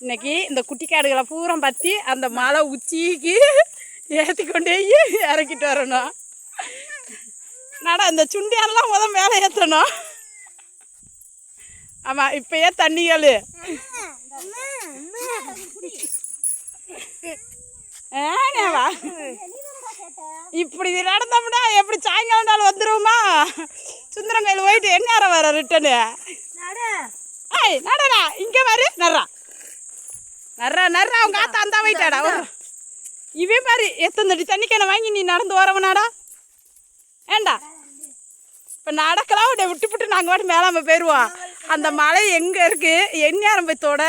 இன்னைக்கு இந்த குட்டி காடுகளை பூரா பற்றி அந்த மலை உச்சிக்கு ஏற்றி கொண்டே இறக்கிட்டு வரணும். நடா இந்த சுண்டியாரெல்லாம் முதல் மேலே ஏற்றணும். ஆமாம், இப்பயே தண்ணிகள் ஏனேவா இப்படி நடந்தோம்னா எப்படி சாயங்காலம் நாள் வந்துடுவோமா? சுந்தரம் கோயில் போயிட்டு என்ன நேரம் வர ரிட்டனு? ஏய் நடடா, இங்கே வரு நர்றா நர்றா நர்றா. அவங்க ஆத்தா அந்த போயிட்டாடா. இவன் பாரு எத்தனை தண்ணிக்கனை வாங்கி நீ நடந்து வரவனாடா ஏண்டா. இப்போ நடக்கலாம் உடைய விட்டு நாங்கள் வாட்டி மேலாம போயிடுவோம். அந்த மலை எங்கே இருக்குது எந்நேரம் போய் தோட